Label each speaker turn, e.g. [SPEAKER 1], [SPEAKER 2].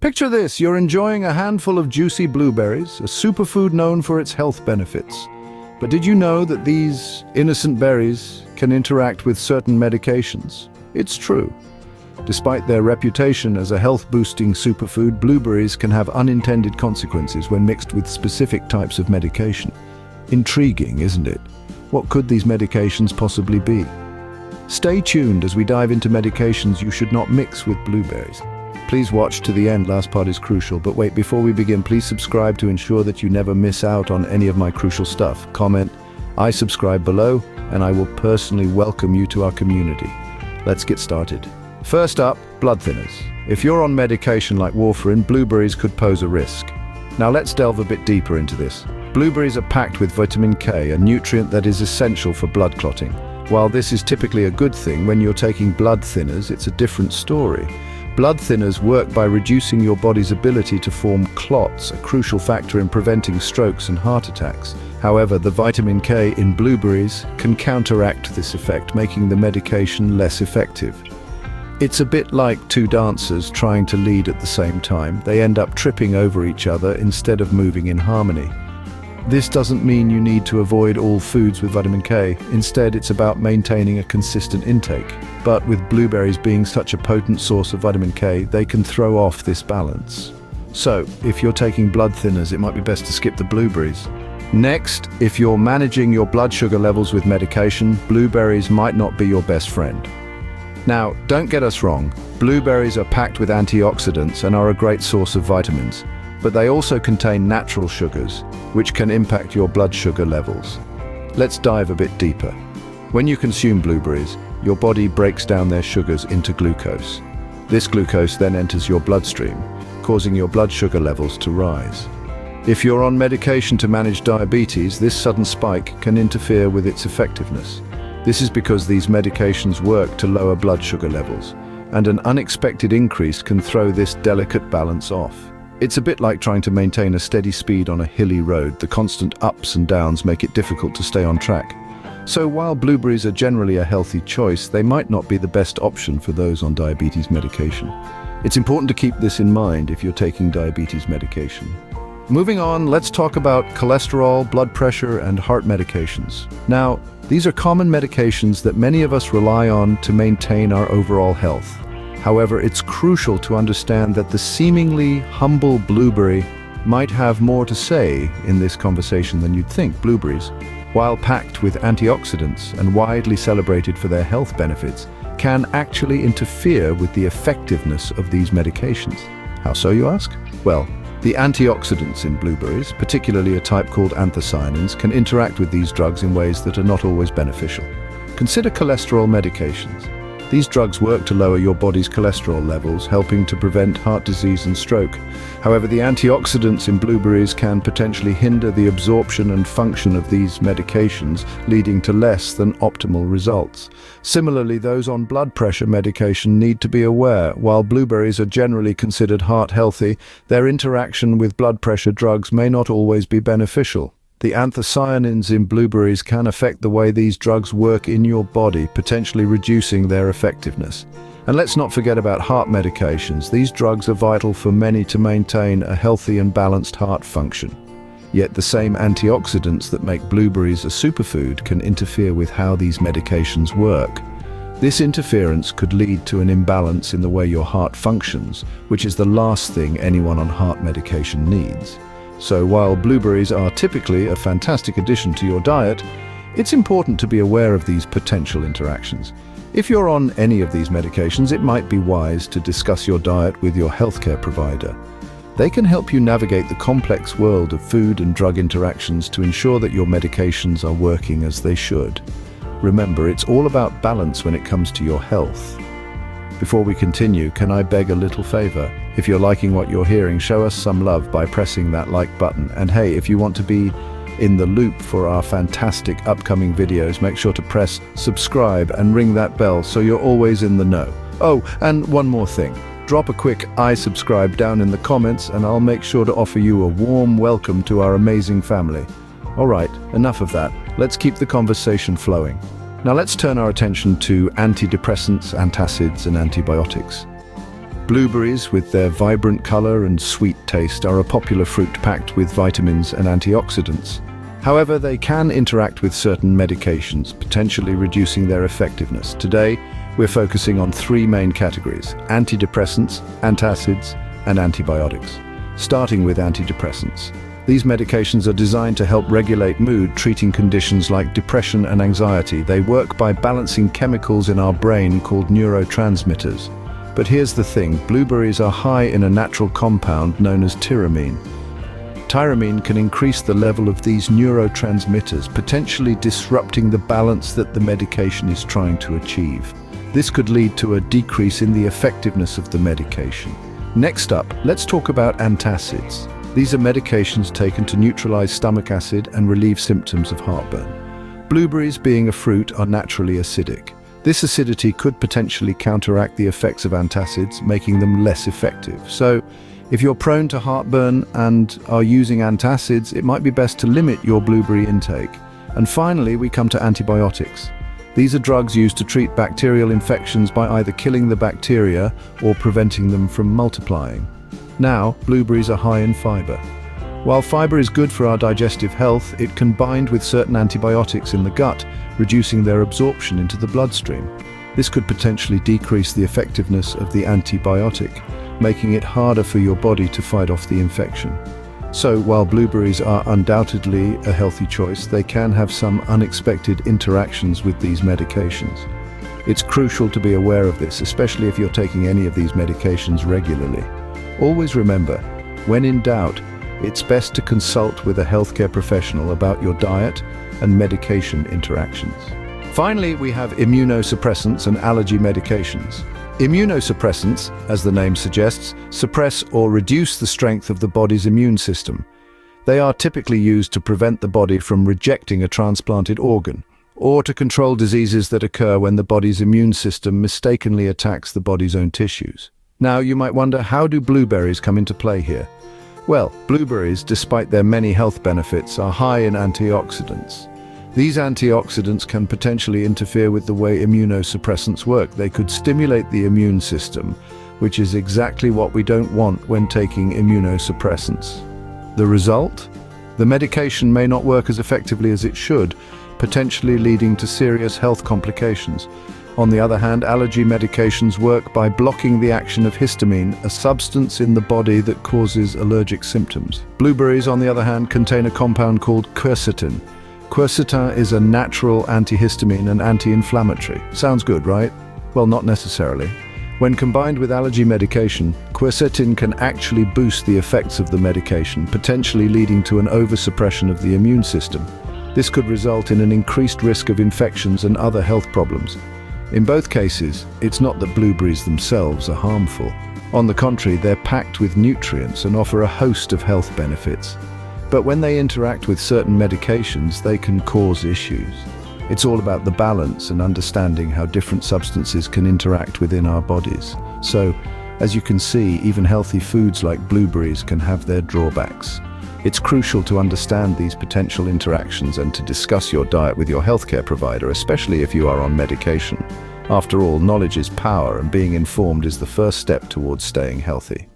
[SPEAKER 1] Picture this, you're enjoying a handful of juicy blueberries, a superfood known for its health benefits. But did you know that these innocent berries can interact with certain medications? It's true. Despite their reputation as a health-boosting superfood, blueberries can have unintended consequences when mixed with specific types of medication. Intriguing, isn't it? What could these medications possibly be? Stay tuned as we dive into medications you should not mix with blueberries. Please watch to the end, last part is crucial. But wait, before we begin, please subscribe to ensure that you never miss out on any of my crucial stuff. Comment, I subscribe below, and I will personally welcome you to our community. Let's get started. First up, blood thinners. If you're on medication like warfarin, blueberries could pose a risk. Now let's delve a bit deeper into this. Blueberries are packed with vitamin K, a nutrient that is essential for blood clotting. While this is typically a good thing, when you're taking blood thinners, it's a different story. Blood thinners work by reducing your body's ability to form clots, a crucial factor in preventing strokes and heart attacks. However, the vitamin K in blueberries can counteract this effect, making the medication less effective. It's a bit like two dancers trying to lead at the same time. They end up tripping over each other instead of moving in harmony. This doesn't mean you need to avoid all foods with vitamin K. Instead, it's about maintaining a consistent intake. But with blueberries being such a potent source of vitamin K, they can throw off this balance. So, if you're taking blood thinners, it might be best to skip the blueberries. Next, if you're managing your blood sugar levels with medication, blueberries might not be your best friend. Now, don't get us wrong, blueberries are packed with antioxidants and are a great source of vitamins. But they also contain natural sugars, which can impact your blood sugar levels. Let's dive a bit deeper. When you consume blueberries, your body breaks down their sugars into glucose. This glucose then enters your bloodstream, causing your blood sugar levels to rise. If you're on medication to manage diabetes, this sudden spike can interfere with its effectiveness. This is because these medications work to lower blood sugar levels, and an unexpected increase can throw this delicate balance off. It's a bit like trying to maintain a steady speed on a hilly road. The constant ups and downs make it difficult to stay on track. So while blueberries are generally a healthy choice, they might not be the best option for those on diabetes medication. It's important to keep this in mind if you're taking diabetes medication. Moving on, let's talk about cholesterol, blood pressure, and heart medications. Now, these are common medications that many of us rely on to maintain our overall health. However, it's crucial to understand that the seemingly humble blueberry might have more to say in this conversation than you'd think. Blueberries, while packed with antioxidants and widely celebrated for their health benefits, can actually interfere with the effectiveness of these medications. How so, you ask? Well, the antioxidants in blueberries, particularly a type called anthocyanins, can interact with these drugs in ways that are not always beneficial. Consider cholesterol medications. These drugs work to lower your body's cholesterol levels, helping to prevent heart disease and stroke. However, the antioxidants in blueberries can potentially hinder the absorption and function of these medications, leading to less than optimal results. Similarly, those on blood pressure medication need to be aware. While blueberries are generally considered heart healthy, their interaction with blood pressure drugs may not always be beneficial. The anthocyanins in blueberries can affect the way these drugs work in your body, potentially reducing their effectiveness. And let's not forget about heart medications. These drugs are vital for many to maintain a healthy and balanced heart function. Yet the same antioxidants that make blueberries a superfood can interfere with how these medications work. This interference could lead to an imbalance in the way your heart functions, which is the last thing anyone on heart medication needs. So while blueberries are typically a fantastic addition to your diet, it's important to be aware of these potential interactions. If you're on any of these medications, it might be wise to discuss your diet with your healthcare provider. They can help you navigate the complex world of food and drug interactions to ensure that your medications are working as they should. Remember, it's all about balance when it comes to your health. Before we continue, can I beg a little favor? If you're liking what you're hearing, show us some love by pressing that like button. And hey, if you want to be in the loop for our fantastic upcoming videos, make sure to press subscribe and ring that bell so you're always in the know. Oh, and one more thing. Drop a quick I subscribe down in the comments and I'll make sure to offer you a warm welcome to our amazing family. All right, enough of that. Let's keep the conversation flowing. Now let's turn our attention to antidepressants, antacids, and antibiotics. Blueberries, with their vibrant color and sweet taste, are a popular fruit packed with vitamins and antioxidants. However, they can interact with certain medications, potentially reducing their effectiveness. Today, we're focusing on three main categories: antidepressants, antacids, and antibiotics. Starting with antidepressants. These medications are designed to help regulate mood, treating conditions like depression and anxiety. They work by balancing chemicals in our brain called neurotransmitters. But here's the thing, blueberries are high in a natural compound known as tyramine. Tyramine can increase the level of these neurotransmitters, potentially disrupting the balance that the medication is trying to achieve. This could lead to a decrease in the effectiveness of the medication. Next up, let's talk about antacids. These are medications taken to neutralize stomach acid and relieve symptoms of heartburn. Blueberries, being a fruit, are naturally acidic. This acidity could potentially counteract the effects of antacids, making them less effective. So, if you're prone to heartburn and are using antacids, it might be best to limit your blueberry intake. And finally, we come to antibiotics. These are drugs used to treat bacterial infections by either killing the bacteria or preventing them from multiplying. Now, blueberries are high in fiber. While fiber is good for our digestive health, it can bind with certain antibiotics in the gut, reducing their absorption into the bloodstream. This could potentially decrease the effectiveness of the antibiotic, making it harder for your body to fight off the infection. So, while blueberries are undoubtedly a healthy choice, they can have some unexpected interactions with these medications. It's crucial to be aware of this, especially if you're taking any of these medications regularly. Always remember, when in doubt, it's best to consult with a healthcare professional about your diet and medication interactions. Finally, we have immunosuppressants and allergy medications. Immunosuppressants, as the name suggests, suppress or reduce the strength of the body's immune system. They are typically used to prevent the body from rejecting a transplanted organ, or to control diseases that occur when the body's immune system mistakenly attacks the body's own tissues. Now, you might wonder, how do blueberries come into play here? Well, blueberries, despite their many health benefits, are high in antioxidants. These antioxidants can potentially interfere with the way immunosuppressants work. They could stimulate the immune system, which is exactly what we don't want when taking immunosuppressants. The result? The medication may not work as effectively as it should, potentially leading to serious health complications. On the other hand, allergy medications work by blocking the action of histamine, a substance in the body that causes allergic symptoms. Blueberries, on the other hand, contain a compound called quercetin. Quercetin is a natural antihistamine and anti-inflammatory. Sounds good, right? Well, not necessarily. When combined with allergy medication, quercetin can actually boost the effects of the medication, potentially leading to an oversuppression of the immune system. This could result in an increased risk of infections and other health problems. In both cases, it's not that blueberries themselves are harmful. On the contrary, they're packed with nutrients and offer a host of health benefits. But when they interact with certain medications, they can cause issues. It's all about the balance and understanding how different substances can interact within our bodies. So, as you can see, even healthy foods like blueberries can have their drawbacks. It's crucial to understand these potential interactions and to discuss your diet with your healthcare provider, especially if you are on medication. After all, knowledge is power, and being informed is the first step towards staying healthy.